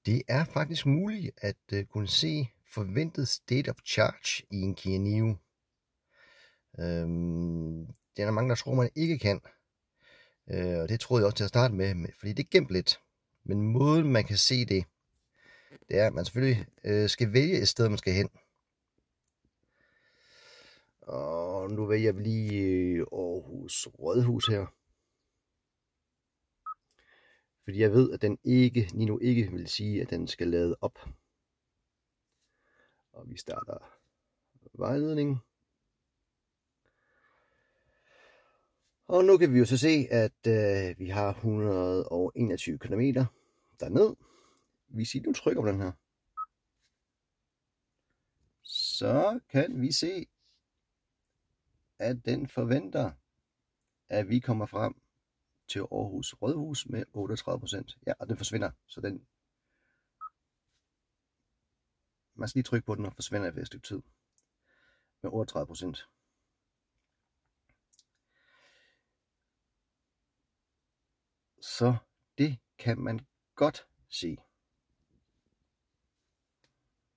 Det er faktisk muligt at kunne se forventet state of charge i en Kia Niro. Det er der mange, der tror, man ikke kan. Og det troede jeg også til at starte med, fordi det er gemt lidt. Men måden, man kan se det, det er, at man selvfølgelig skal vælge et sted, man skal hen. Og nu vælger vi lige Aarhus Rådhus her. Fordi jeg ved, at den Nino ikke vil sige, at den skal lade op. Og vi starter vejledning. Og nu kan vi jo så se, at vi har 121 km derned. Hvis I nu trykker på den her, så kan vi se, at den forventer, at vi kommer frem til Aarhus Rådhus med 38%. Ja, og den forsvinder, så den... Man skal lige trykke på den og forsvinder efter et stykke tid med 38%. Så det kan man godt se.